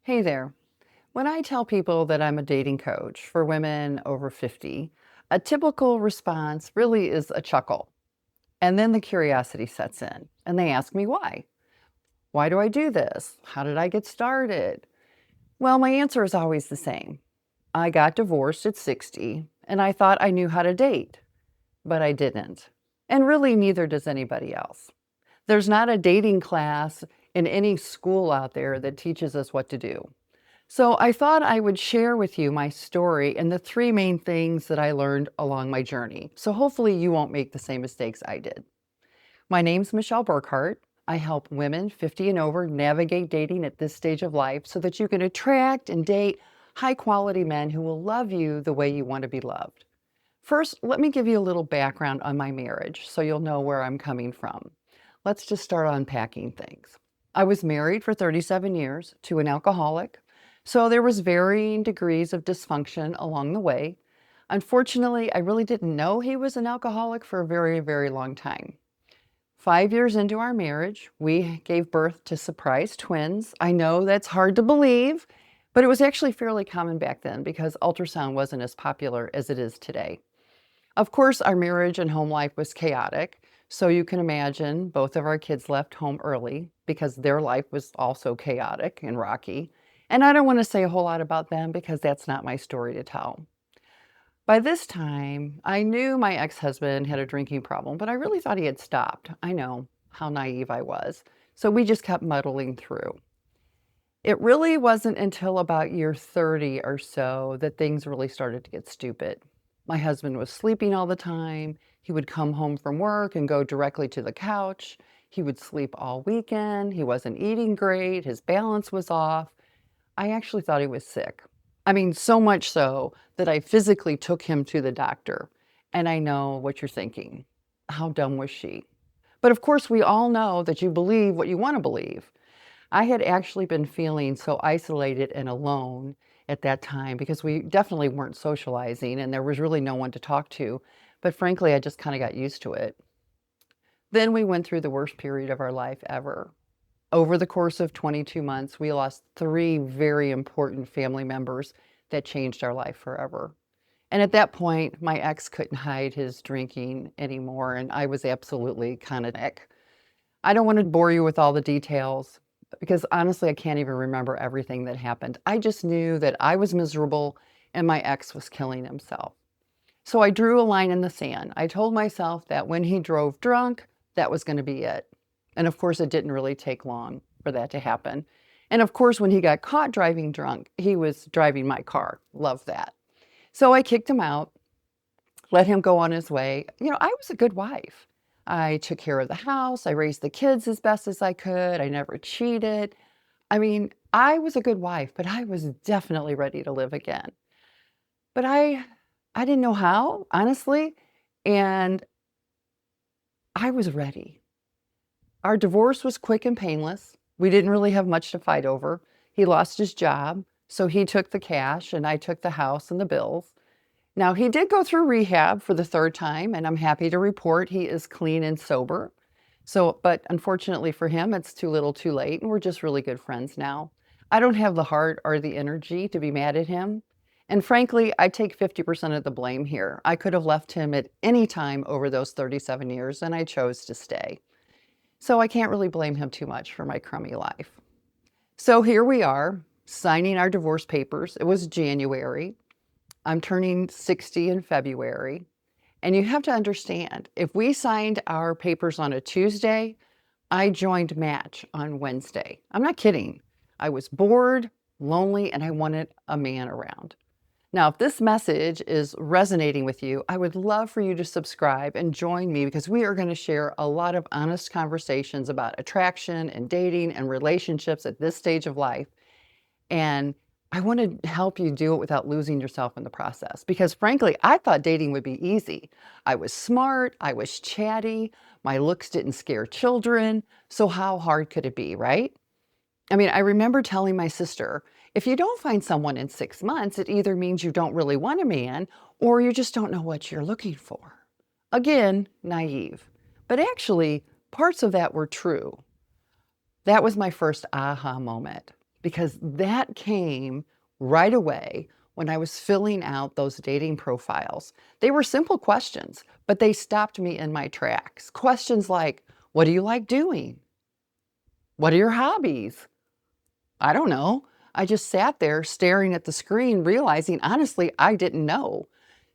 Hey there. When I tell people that I'm a dating coach for women over 50, a typical response really is a chuckle. And then the curiosity sets in and they ask me why. Why do I do this? How did I get started? Well, my answer is always the same. I got divorced at 60 and I thought I knew how to date, but I didn't. And really, neither does anybody else. There's not a dating class in any school out there that teaches us what to do. So I thought I would share with you my story and the three main things that I learned along my journey. So hopefully you won't make the same mistakes I did. My name's Michelle Burkhart. I help women 50 and over navigate dating at this stage of life so that you can attract and date high quality men who will love you the way you want to be loved. First, let me give you a little background on my marriage so you'll know where I'm coming from. Let's just start unpacking things. I was married for 37 years to an alcoholic, so there was varying degrees of dysfunction along the way. Unfortunately, I really didn't know he was an alcoholic for a very, very long time. 5 years into our marriage, we gave birth to surprise twins. I know that's hard to believe, but it was actually fairly common back then because ultrasound wasn't as popular as it is today. Of course, our marriage and home life was chaotic, so you can imagine both of our kids left home early because their life was also chaotic and rocky. And I don't want to say a whole lot about them because that's not my story to tell. By this time, I knew my ex-husband had a drinking problem, but I really thought he had stopped. I know how naive I was. So we just kept muddling through. It really wasn't until about year 30 or so that things really started to get stupid. My husband was sleeping all the time. He would come home from work and go directly to the couch. He would sleep all weekend. He wasn't eating great. His balance was off. I actually thought he was sick. I mean, so much so that I physically took him to the doctor. And I know what you're thinking. How dumb was she? But of course, we all know that you believe what you want to believe. I had actually been feeling so isolated and alone at that time because we definitely weren't socializing and there was really no one to talk to. But frankly, I just kind of got used to it. Then we went through the worst period of our life ever. Over the course of 22 months, we lost three very important family members that changed our life forever. And at that point, my ex couldn't hide his drinking anymore, and I was absolutely kind of sick. I don't want to bore you with all the details because honestly, I can't even remember everything that happened. I just knew that I was miserable and my ex was killing himself. So I drew a line in the sand. I told myself that when he drove drunk, that was going to be it. And of course, it didn't really take long for that to happen. And of course, when he got caught driving drunk, he was driving my car. Love that. So I kicked him out, let him go on his way. I was a good wife. I took care of the house. I raised the kids as best as I could. I never cheated. I mean, I was a good wife, but I was definitely ready to live again. But I didn't know how, honestly, and I was ready. Our divorce was quick and painless. We didn't really have much to fight over. He lost his job, so he took the cash and I took the house and the bills. Now, he did go through rehab for the third time, and I'm happy to report he is clean and sober. So, but unfortunately for him, it's too little too late, and we're just really good friends now. I don't have the heart or the energy to be mad at him. And frankly, I take 50% of the blame here. I could have left him at any time over those 37 years, and I chose to stay. So I can't really blame him too much for my crummy life. So here we are, signing our divorce papers. It was January. I'm turning 60 in February. And you have to understand, if we signed our papers on a Tuesday, I joined Match on Wednesday. I'm not kidding. I was bored, lonely, and I wanted a man around. Now, if this message is resonating with you, I would love for you to subscribe and join me because we are going to share a lot of honest conversations about attraction and dating and relationships at this stage of life. And I want to help you do it without losing yourself in the process. Because frankly, I thought dating would be easy. I was smart, I was chatty, my looks didn't scare children. So how hard could it be, right? I mean, I remember telling my sister, if you don't find someone in 6 months, it either means you don't really want a man or you just don't know what you're looking for. Again, naive. But actually, parts of that were true. That was my first aha moment. because that came right away when I was filling out those dating profiles. They were simple questions, but they stopped me in my tracks. Questions like, what do you like doing? What are your hobbies? I don't know. I just sat there staring at the screen, realizing honestly, I didn't know.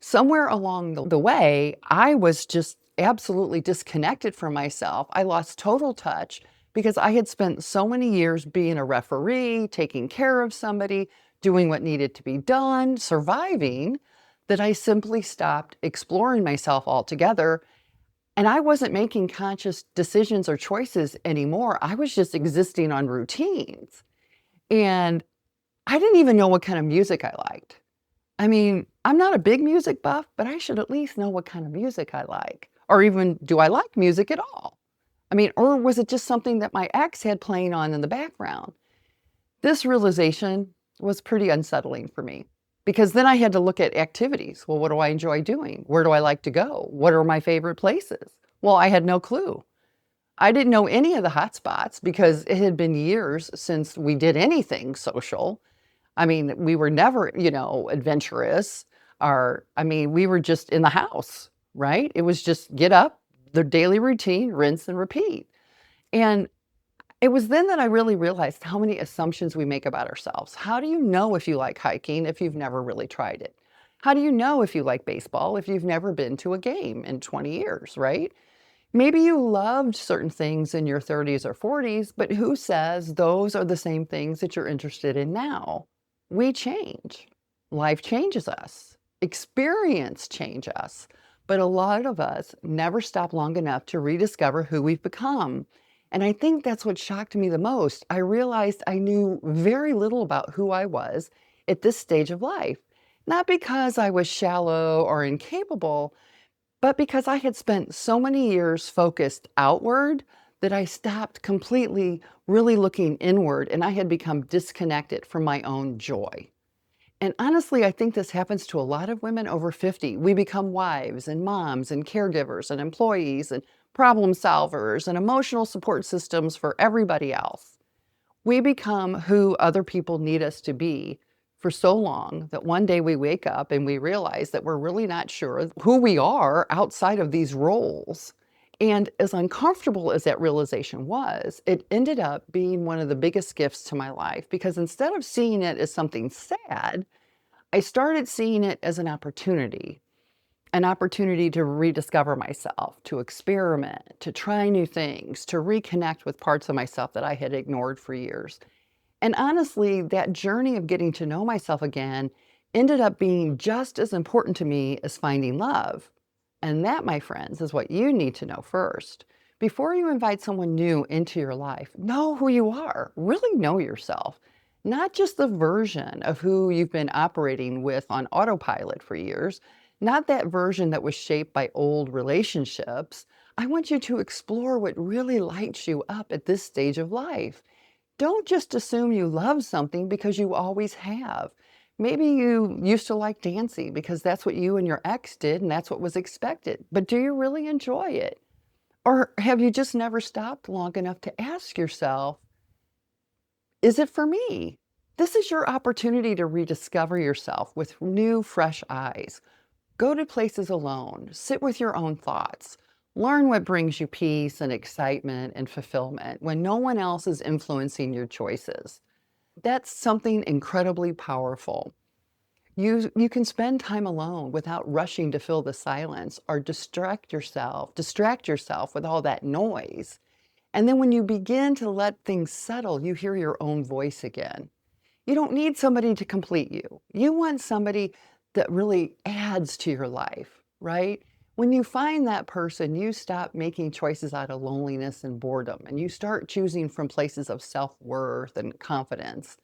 Somewhere along the way, I was just absolutely disconnected from myself. I lost total touch because I had spent so many years being a referee, taking care of somebody, doing what needed to be done, surviving, that I simply stopped exploring myself altogether. And I wasn't making conscious decisions or choices anymore. I was just existing on routines. And I didn't even know what kind of music I liked. I mean, I'm not a big music buff, but I should at least know what kind of music I like. Or even, do I like music at all? I mean, or was it just something that my ex had playing on in the background? This realization was pretty unsettling for me because then I had to look at activities. Well, what do I enjoy doing? Where do I like to go? What are my favorite places? Well, I had no clue. I didn't know any of the hot spots because it had been years since we did anything social. I mean, we were never, adventurous, or I mean, we were just in the house, right? It was just get up, the daily routine, rinse and repeat. And it was then that I really realized how many assumptions we make about ourselves. How do you know if you like hiking if you've never really tried it? How do you know if you like baseball if you've never been to a game in 20 years, right? Maybe you loved certain things in your 30s or 40s, but who says those are the same things that you're interested in now? We change. Life changes us. Experience change us. But a lot of us never stop long enough to rediscover who we've become. And I think that's what shocked me the most. I realized I knew very little about who I was at this stage of life. Not because I was shallow or incapable, but because I had spent so many years focused outward that I stopped completely really looking inward and I had become disconnected from my own joy. And honestly, I think this happens to a lot of women over 50. We become wives and moms and caregivers and employees and problem solvers and emotional support systems for everybody else. We become who other people need us to be for so long that one day we wake up and we realize that we're really not sure who we are outside of these roles. And as uncomfortable as that realization was, it ended up being one of the biggest gifts to my life because instead of seeing it as something sad, I started seeing it as an opportunity to rediscover myself, to experiment, to try new things, to reconnect with parts of myself that I had ignored for years. And honestly, that journey of getting to know myself again ended up being just as important to me as finding love. And that, my friends, is what you need to know first. Before you invite someone new into your life, know who you are, really know yourself, not just the version of who you've been operating with on autopilot for years, not that version that was shaped by old relationships. I want you to explore what really lights you up at this stage of life. Don't just assume you love something because you always have. Maybe you used to like dancing because that's what you and your ex did and that's what was expected. But do you really enjoy it? Or have you just never stopped long enough to ask yourself, is it for me? This is your opportunity to rediscover yourself with new, fresh eyes. Go to places alone, sit with your own thoughts, learn what brings you peace and excitement and fulfillment when no one else is influencing your choices. That's something incredibly powerful. You can spend time alone without rushing to fill the silence or distract yourself with all that noise. And then when you begin to let things settle, you hear your own voice again. You don't need somebody to complete you. You want somebody that really adds to your life, right? When you find that person, you stop making choices out of loneliness and boredom, and you start choosing from places of self-worth and confidence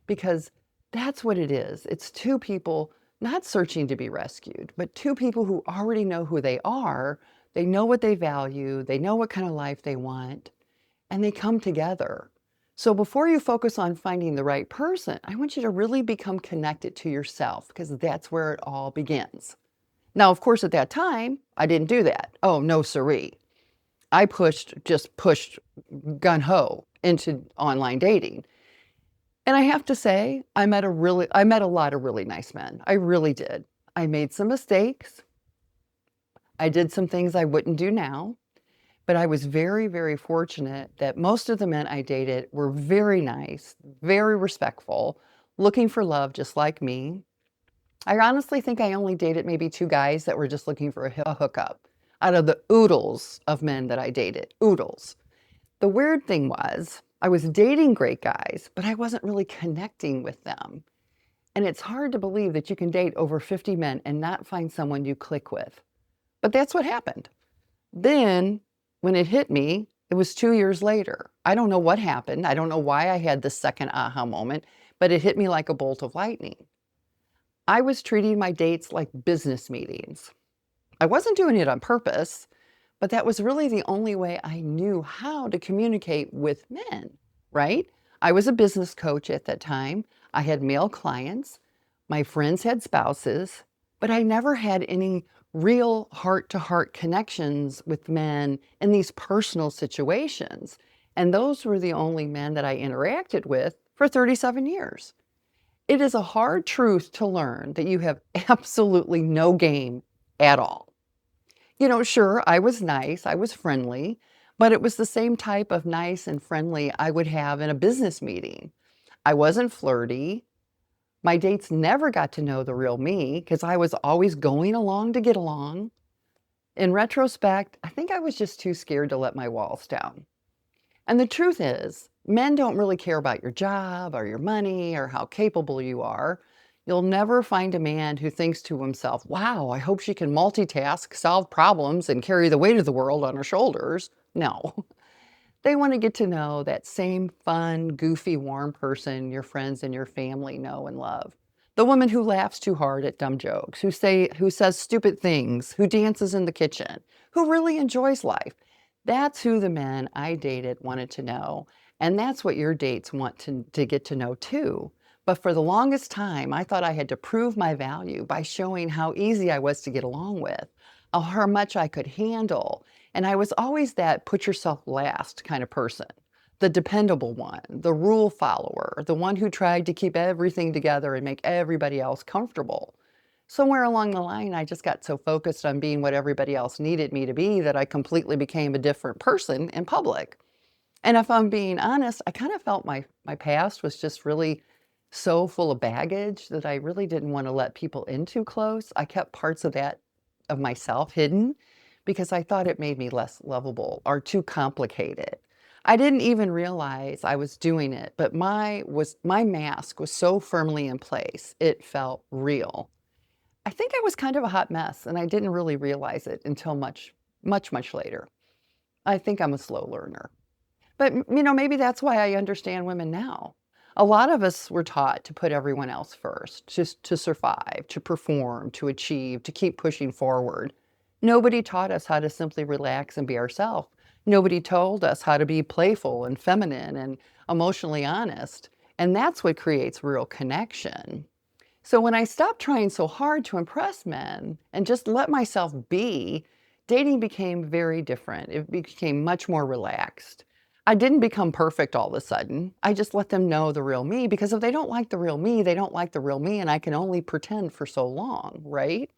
because that's what it is. It's two people not searching to be rescued, but two people who already know who they are. They know what they value, they know what kind of life they want, and they come together. So before you focus on finding the right person, I want you to really become connected to yourself because that's where it all begins. Now, of course, at that time, I didn't do that. Oh, no, siree. Just pushed gun ho into online dating. And I have to say, I met a lot of really nice men. I really did. I made some mistakes. I did some things I wouldn't do now, but I was very, very fortunate that most of the men I dated were very nice, very respectful, looking for love just like me. I honestly think I only dated maybe 2 guys that were just looking for a hookup out of the oodles of men that I dated, oodles. The weird thing was, I was dating great guys, but I wasn't really connecting with them. And it's hard to believe that you can date over 50 men and not find someone you click with. But that's what happened. Then, when it hit me, it was 2 years later. I don't know what happened. I don't know why I had this second aha moment, but it hit me like a bolt of lightning. I was treating my dates like business meetings. I wasn't doing it on purpose, but that was really the only way I knew how to communicate with men, right? I was a business coach at that time. I had male clients. My friends had spouses, but I never had any real heart-to-heart connections with men in these personal situations. And those were the only men that I interacted with for 37 years. It is a hard truth to learn that you have absolutely no game at all. You know, sure, I was nice, I was friendly, but it was the same type of nice and friendly I would have in a business meeting. I wasn't flirty. My dates never got to know the real me because I was always going along to get along. In retrospect, I think I was just too scared to let my walls down. And the truth is, men don't really care about your job or your money or how capable you are. You'll never find a man who thinks to himself, wow, I hope she can multitask, solve problems, and carry the weight of the world on her shoulders. No. They want to get to know that same fun, goofy, warm person your friends and your family know and love. The woman who laughs too hard at dumb jokes, who says stupid things, who dances in the kitchen, who really enjoys life. That's who the men I dated wanted to know. And that's what your dates want to get to know too. But for the longest time, I thought I had to prove my value by showing how easy I was to get along with, how much I could handle. And I was always that put yourself last kind of person, the dependable one, the rule follower, the one who tried to keep everything together and make everybody else comfortable. Somewhere along the line, I just got so focused on being what everybody else needed me to be that I completely became a different person in public. And if I'm being honest, I kind of felt my past was just really so full of baggage that I really didn't want to let people in too close. I kept parts of that of myself hidden because I thought it made me less lovable or too complicated. I didn't even realize I was doing it, but my mask was so firmly in place, it felt real. I think I was kind of a hot mess, and I didn't really realize it until much, much, much later. I think I'm a slow learner. But, maybe that's why I understand women now. A lot of us were taught to put everyone else first, just to survive, to perform, to achieve, to keep pushing forward. Nobody taught us how to simply relax and be ourselves. Nobody told us how to be playful and feminine and emotionally honest. And that's what creates real connection. So when I stopped trying so hard to impress men and just let myself be, dating became very different. It became much more relaxed. I didn't become perfect all of a sudden. I just let them know the real me because if they don't like the real me, they don't like the real me, and I can only pretend for so long, right?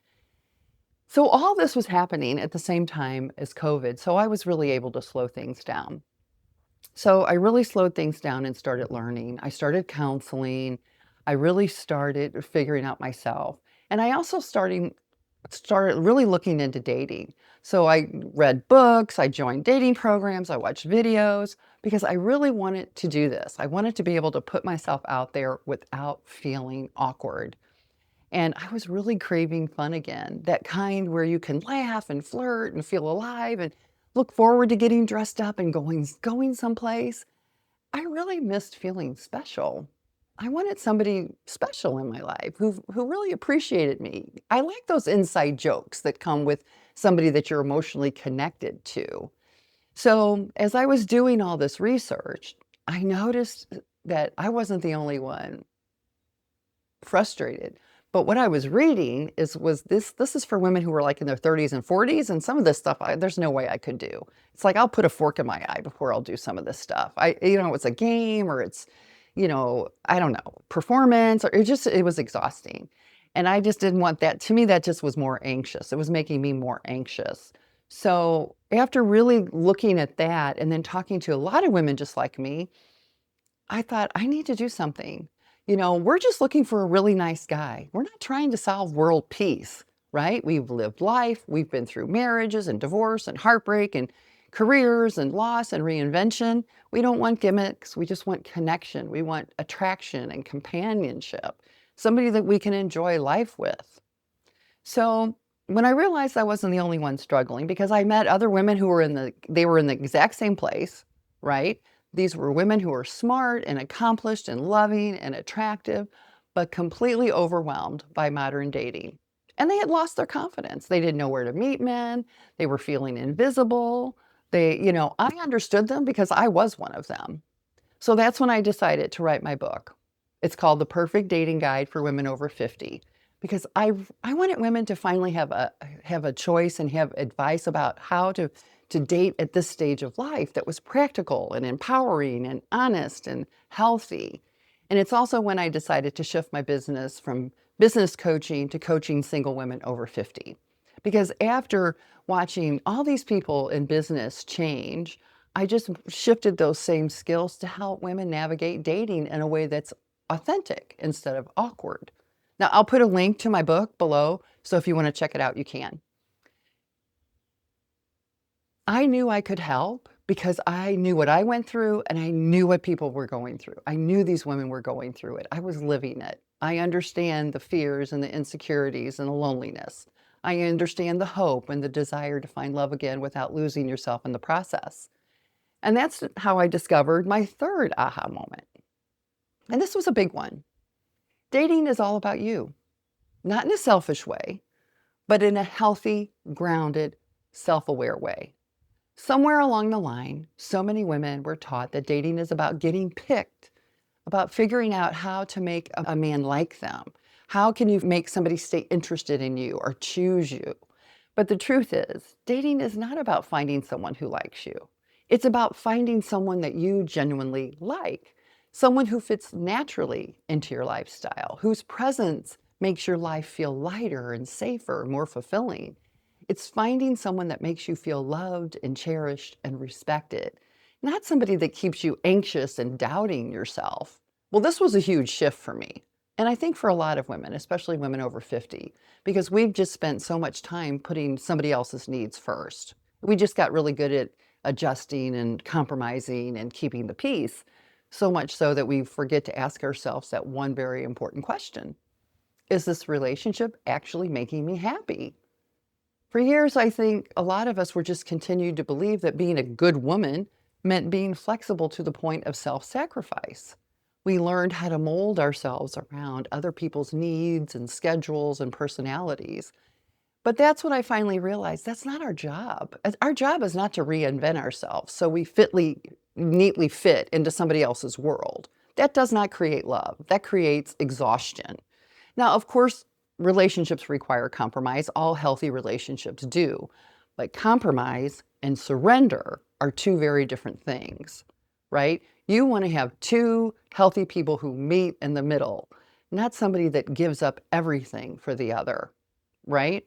So all this was happening at the same time as COVID, so I was really able to slow things down. So I really slowed things down and started learning. I started counseling. I really started figuring out myself. And I also started really looking into dating. So I read books, I joined dating programs, I watched videos because I really wanted to do this. I wanted to be able to put myself out there without feeling awkward. And I was really craving fun again, that kind where you can laugh and flirt and feel alive and look forward to getting dressed up and going someplace. I really missed feeling special. I wanted somebody special in my life who really appreciated me. I like those inside jokes that come with somebody that you're emotionally connected to. So, as I was doing all this research, I noticed that I wasn't the only one frustrated. But what I was reading was this is for women who were like in their 30s and 40s, and some of this stuff there's no way I could do. It's like I'll put a fork in my eye before I'll do some of this stuff. It's a game or it's I don't know, performance, or it was exhausting. And I just didn't want that. To me, that just was more anxious. It was making me more anxious. So after really looking at that and then talking to a lot of women just like me, I thought, I need to do something. We're just looking for a really nice guy. We're not trying to solve world peace, right? We've lived life. We've been through marriages and divorce and heartbreak and careers and loss and reinvention. We don't want gimmicks. We just want connection. We want attraction and companionship, somebody that we can enjoy life with. So when I realized I wasn't the only one struggling, because I met other women who were they were in the exact same place, right? These were women who were smart and accomplished and loving and attractive, but completely overwhelmed by modern dating. And they had lost their confidence. They didn't know where to meet men. They were feeling invisible. I understood them because I was one of them. So that's when I decided to write my book. It's called The Perfect Dating Guide for Women Over 50, because I wanted women to finally have a choice and have advice about how to date at this stage of life that was practical and empowering and honest and healthy. And it's also when I decided to shift my business from business coaching to coaching single women over 50. Because after watching all these people in business change, I just shifted those same skills to help women navigate dating in a way that's authentic instead of awkward. Now, I'll put a link to my book below, so if you want to check it out, you can. I knew I could help because I knew what I went through and I knew what people were going through. I knew these women were going through it. I was living it. I understand the fears and the insecurities and the loneliness. I understand the hope and the desire to find love again without losing yourself in the process. And that's how I discovered my third aha moment. And this was a big one. Dating is all about you, not in a selfish way, but in a healthy, grounded, self-aware way. Somewhere along the line, so many women were taught that dating is about getting picked, about figuring out how to make a man like them. How can you make somebody stay interested in you or choose you? But the truth is, dating is not about finding someone who likes you. It's about finding someone that you genuinely like, someone who fits naturally into your lifestyle, whose presence makes your life feel lighter and safer, more fulfilling. It's finding someone that makes you feel loved and cherished and respected, not somebody that keeps you anxious and doubting yourself. Well, this was a huge shift for me. And I think for a lot of women, especially women over 50, because we've just spent so much time putting somebody else's needs first. We just got really good at adjusting and compromising and keeping the peace, so much so that we forget to ask ourselves that one very important question. Is this relationship actually making me happy? For years, I think a lot of us were just continued to believe that being a good woman meant being flexible to the point of self-sacrifice. We learned how to mold ourselves around other people's needs and schedules and personalities. But that's when I finally realized that's not our job. Our job is not to reinvent ourselves so we neatly fit into somebody else's world. That does not create love. That creates exhaustion. Now, of course, relationships require compromise. All healthy relationships do. But compromise and surrender are two very different things, right? You want to have two healthy people who meet in the middle, not somebody that gives up everything for the other, right?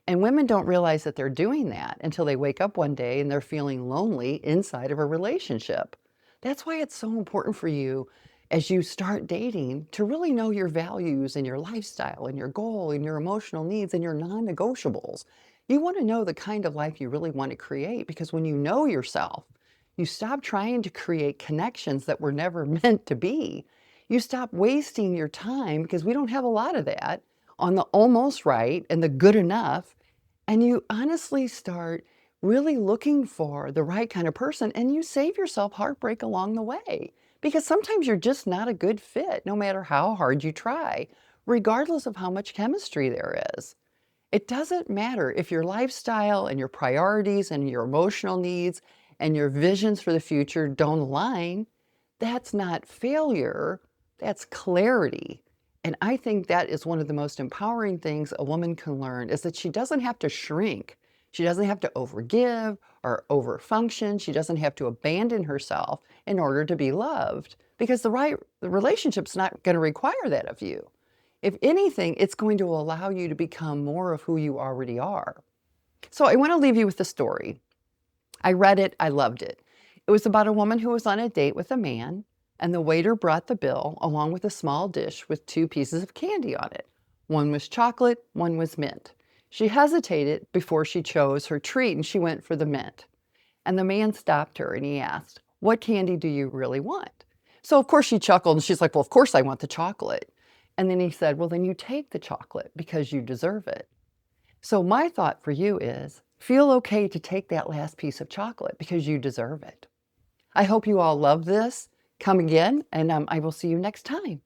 And women don't realize that they're doing that until they wake up one day and they're feeling lonely inside of a relationship. That's why it's so important for you as you start dating to really know your values and your lifestyle and your goal and your emotional needs and your non-negotiables. You want to know the kind of life you really want to create, because when you know yourself, you stop trying to create connections that were never meant to be. You stop wasting your time, because we don't have a lot of that, on the almost right and the good enough. And you honestly start really looking for the right kind of person, and you save yourself heartbreak along the way. Because sometimes you're just not a good fit, no matter how hard you try, regardless of how much chemistry there is. It doesn't matter if your lifestyle and your priorities and your emotional needs and your visions for the future don't align. That's not failure, that's clarity. And I think that is one of the most empowering things a woman can learn, is that she doesn't have to shrink She doesn't have to overgive or overfunction. She doesn't have to abandon herself in order to be loved because the relationship's not going to require that of you. If anything, it's going to allow you to become more of who you already are. So I want to leave you with a story. I read it, I loved it. It was about a woman who was on a date with a man, and the waiter brought the bill along with a small dish with 2 pieces of candy on it. One was chocolate, one was mint. She hesitated before she chose her treat, and she went for the mint. And the man stopped her and he asked, "What candy do you really want?" So of course she chuckled and she's like, "Well, of course I want the chocolate." And then he said, "Well, then you take the chocolate because you deserve it." So my thought for you is feel okay to take that last piece of chocolate because you deserve it. I hope you all love this. Come again, and I will see you next time.